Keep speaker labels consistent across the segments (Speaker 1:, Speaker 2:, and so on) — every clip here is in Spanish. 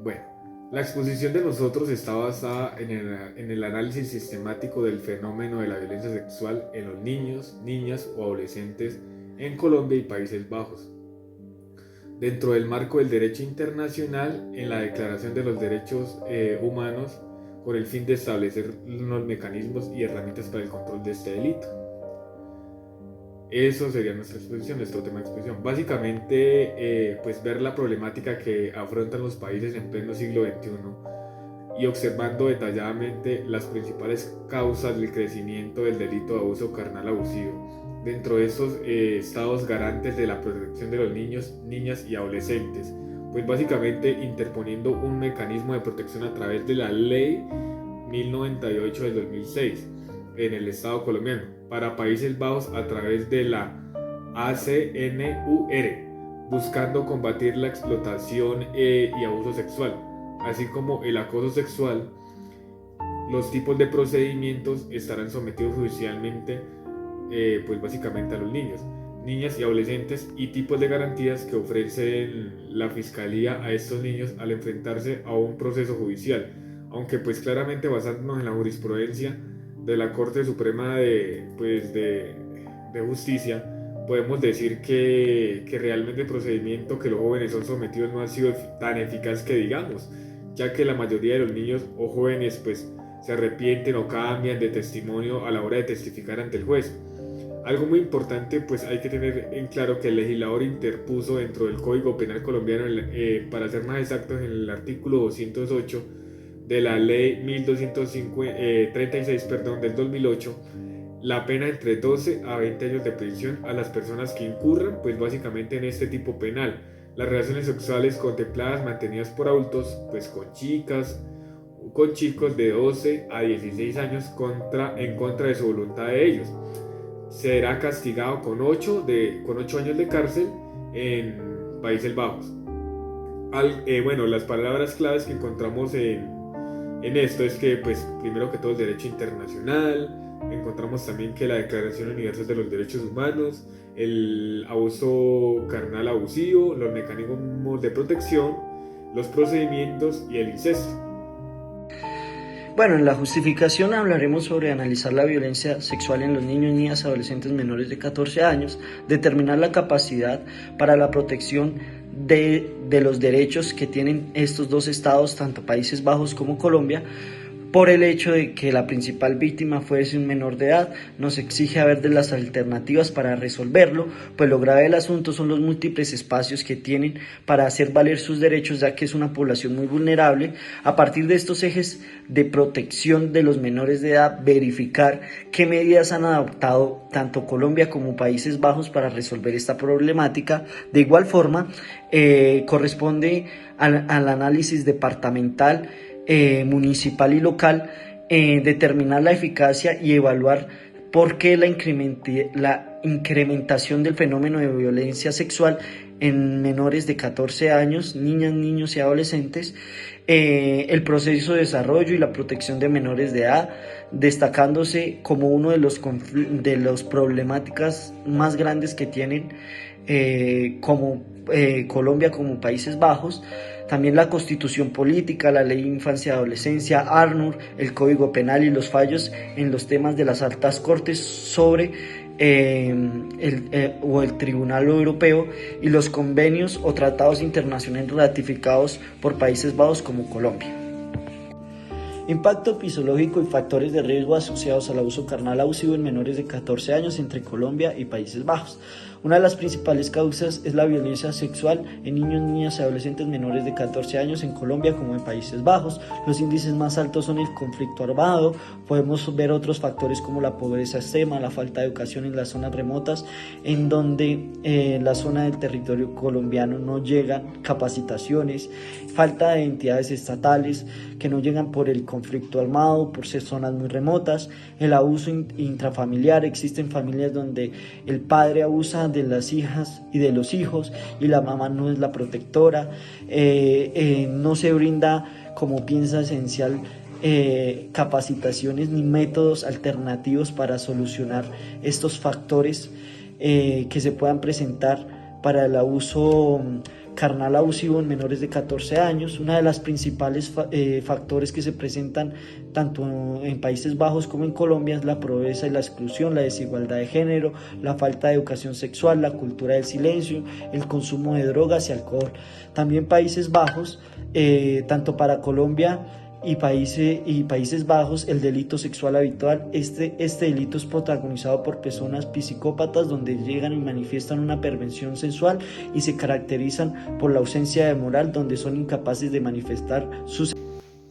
Speaker 1: Bueno, la exposición de nosotros está basada en el análisis sistemático del fenómeno de la violencia sexual en los niños, niñas o adolescentes en Colombia y Países Bajos, dentro del marco del derecho internacional en la Declaración de los Derechos Humanos, con el fin de establecer unos mecanismos y herramientas para el control de este delito. Eso sería nuestra exposición, nuestro tema de exposición. Básicamente, pues ver la problemática que afrontan los países en pleno siglo XXI y observando detalladamente las principales causas del crecimiento del delito de abuso carnal abusivo dentro de estos estados garantes de la protección de los niños, niñas y adolescentes. Pues básicamente interponiendo un mecanismo de protección a través de la Ley 1098 del 2006 en el Estado colombiano, para Países Bajos a través de la ACNUR, buscando combatir la explotación y abuso sexual, así como el acoso sexual. Los tipos de procedimientos estarán sometidos judicialmente, pues básicamente a los niños, niñas y adolescentes, y tipos de garantías que ofrece la Fiscalía a estos niños al enfrentarse a un proceso judicial, aunque pues claramente basándonos en la jurisprudencia de la Corte Suprema de Justicia, podemos decir que realmente el procedimiento que los jóvenes son sometidos no ha sido tan eficaz que digamos, ya que la mayoría de los niños o jóvenes pues se arrepienten o cambian de testimonio a la hora de testificar ante el juez. Algo muy importante, pues hay que tener en claro que el legislador interpuso dentro del Código Penal colombiano, para ser más exactos, en el artículo 208 de la Ley 1236 del 2008, la pena entre 12 a 20 años de prisión a las personas que incurran, pues básicamente en este tipo penal. Las relaciones sexuales contempladas mantenidas por adultos, pues con chicas o con chicos de 12 a 16 años en contra de su voluntad de ellos, será castigado con 8 años de cárcel en Países Bajos. Bueno, las palabras claves que encontramos en esto es que, pues, primero que todo, el derecho internacional. Encontramos también que la Declaración Universal de los Derechos Humanos, el abuso carnal abusivo, los mecanismos de protección, los procedimientos y el incesto.
Speaker 2: Bueno, en la justificación hablaremos sobre analizar la violencia sexual en los niños, niñas, adolescentes menores de 14 años, determinar la capacidad para la protección de los derechos que tienen estos dos estados, tanto Países Bajos como Colombia, por el hecho de que la principal víctima fuese un menor de edad. Nos exige ver de las alternativas para resolverlo, pues lo grave del asunto son los múltiples espacios que tienen para hacer valer sus derechos, ya que es una población muy vulnerable. A partir de estos ejes de protección de los menores de edad, verificar qué medidas han adoptado tanto Colombia como Países Bajos para resolver esta problemática. De igual forma, corresponde al análisis departamental, municipal y local, determinar la eficacia y evaluar por qué la incrementación del fenómeno de violencia sexual en menores de 14 años, niñas, niños y adolescentes, el proceso de desarrollo y la protección de menores de edad, destacándose como uno de los problemáticas más grandes que tienen como Colombia como Países Bajos. También la Constitución Política, la Ley de Infancia y Adolescencia, ARNUR, el Código Penal y los fallos en los temas de las altas cortes sobre el Tribunal Europeo, y los convenios o tratados internacionales ratificados por Países Bajos como Colombia. Impacto fisiológico y factores de riesgo asociados al abuso carnal abusivo en menores de 14 años entre Colombia y Países Bajos. Una de las principales causas es la violencia sexual en niños, niñas y adolescentes menores de 14 años en Colombia como en Países Bajos. Los índices más altos son el conflicto armado. Podemos ver otros factores como la pobreza extrema, la falta de educación en las zonas remotas, en donde en la zona del territorio colombiano no llegan capacitaciones, falta de entidades estatales que no llegan por el conflicto armado, por ser zonas muy remotas, el abuso intrafamiliar. Existen familias donde el padre abusa de las hijas y de los hijos y la mamá no es la protectora. No se brinda, como piensa esencial, capacitaciones ni métodos alternativos para solucionar estos factores que se puedan presentar para el abuso carnal abusivo en menores de 14 años. Una de las principales factores que se presentan tanto en Países Bajos como en Colombia es la pobreza y la exclusión, la desigualdad de género, la falta de educación sexual, la cultura del silencio, el consumo de drogas y alcohol. También Países Bajos, tanto para Colombia y Países Bajos, el delito sexual habitual. Este delito es protagonizado por personas psicópatas donde llegan y manifiestan una perversión sensual y se caracterizan por la ausencia de moral, donde son incapaces de manifestar sus...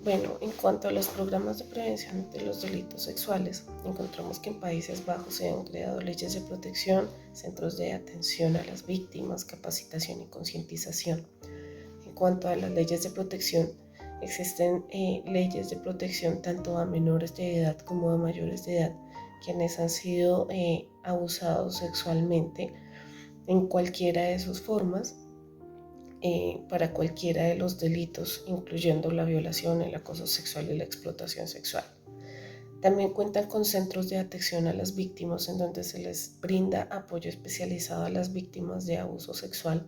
Speaker 3: Bueno, en cuanto a los programas de prevención de los delitos sexuales, encontramos que en Países Bajos se han creado leyes de protección, centros de atención a las víctimas, capacitación y concientización. En cuanto a las leyes de protección, existen leyes de protección tanto a menores de edad como a mayores de edad, quienes han sido abusados sexualmente en cualquiera de sus formas, para cualquiera de los delitos, incluyendo la violación, el acoso sexual y la explotación sexual. También cuentan con centros de atención a las víctimas en donde se les brinda apoyo especializado a las víctimas de abuso sexual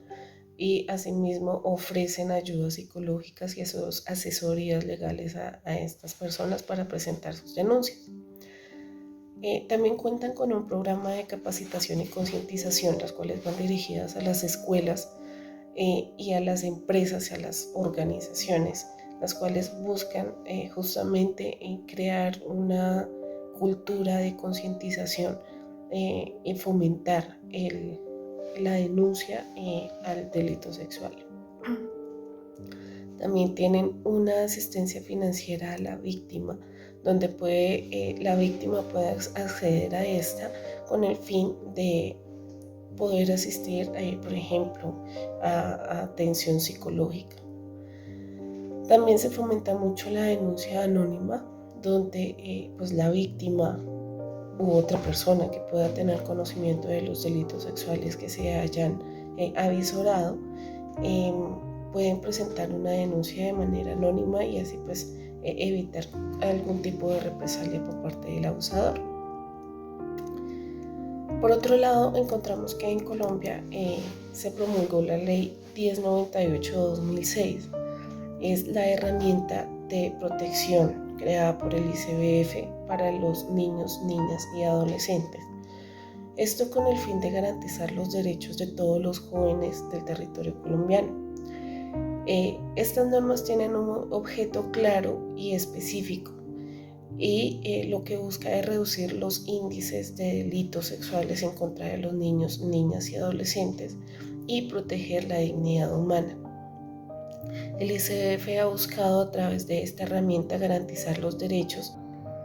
Speaker 3: y asimismo ofrecen ayudas psicológicas y asesorías legales a estas personas para presentar sus denuncias. También cuentan con un programa de capacitación y concientización, las cuales van dirigidas a las escuelas y a las empresas y a las organizaciones, las cuales buscan justamente crear una cultura de concientización y fomentar la denuncia al delito sexual. También tienen una asistencia financiera a la víctima, donde la víctima puede acceder a esta con el fin de poder asistir, por ejemplo, a atención psicológica. También se fomenta mucho la denuncia anónima, donde pues la víctima u otra persona que pueda tener conocimiento de los delitos sexuales que se hayan avisorado, pueden presentar una denuncia de manera anónima y así pues evitar algún tipo de represalia por parte del abusador. Por otro lado, encontramos que en Colombia se promulgó la Ley 1098/2006. Es la herramienta de protección creada por el ICBF para los niños, niñas y adolescentes. Esto con el fin de garantizar los derechos de todos los jóvenes del territorio colombiano. Estas normas tienen un objeto claro y específico y lo que busca es reducir los índices de delitos sexuales en contra de los niños, niñas y adolescentes y proteger la dignidad humana. El ICBF ha buscado a través de esta herramienta garantizar los derechos.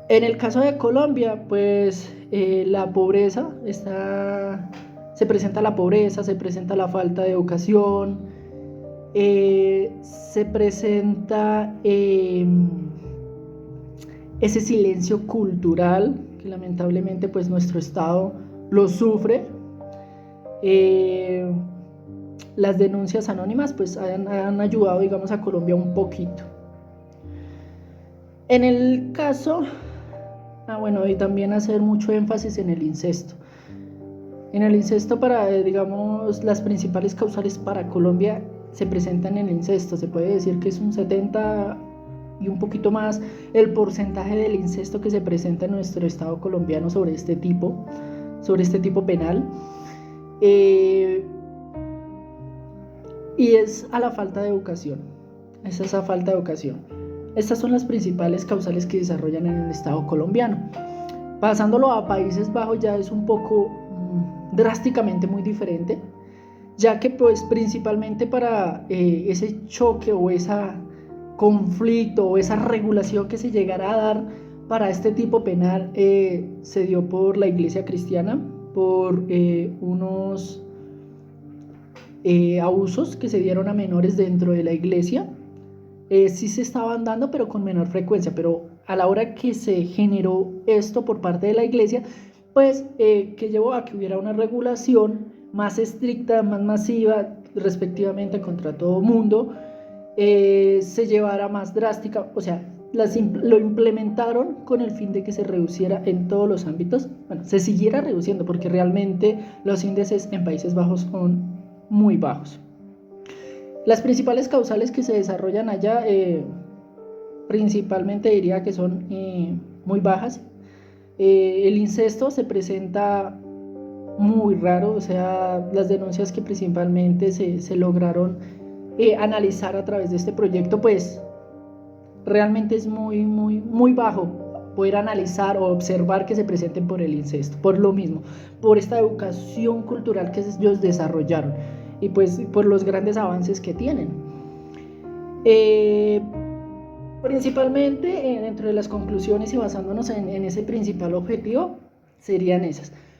Speaker 4: En el caso de Colombia, pues la pobreza, se presenta la pobreza, se presenta la falta de educación, se presenta ese silencio cultural que lamentablemente pues nuestro estado lo sufre. Las denuncias anónimas pues han ayudado, digamos, a Colombia un poquito. En el caso, y también hacer mucho énfasis en el incesto. En el incesto, digamos, las principales causales para Colombia se presentan en el incesto. Se puede decir que es un 70 y un poquito más el porcentaje del incesto que se presenta en nuestro estado colombiano sobre este tipo penal. Y es a la falta de educación. Esa es la falta de educación. Estas son las principales causales que desarrollan en el estado colombiano. Pasándolo a Países Bajos ya es un poco drásticamente muy diferente, ya que pues principalmente para ese choque o ese conflicto o esa regulación que se llegara a dar para este tipo penal se dio por la Iglesia cristiana, por unos abusos que se dieron a menores dentro de la iglesia. Sí se estaban dando, pero con menor frecuencia, pero a la hora que se generó esto por parte de la iglesia, pues que llevó a que hubiera una regulación más estricta, más masiva, respectivamente contra todo mundo, se llevara más drástica, o sea, lo implementaron con el fin de que se reduciera en todos los ámbitos, se siguiera reduciendo, porque realmente los índices en Países Bajos son muy bajos. Las principales causales que se desarrollan allá, principalmente diría que son muy bajas. El incesto se presenta muy raro, o sea, las denuncias que principalmente se lograron analizar a través de este proyecto, pues realmente es muy bajo poder analizar o observar que se presenten por el incesto, por lo mismo, por esta educación cultural que ellos desarrollaron y pues por los grandes avances que tienen. Principalmente dentro de las conclusiones y basándonos en ese principal objetivo serían esas.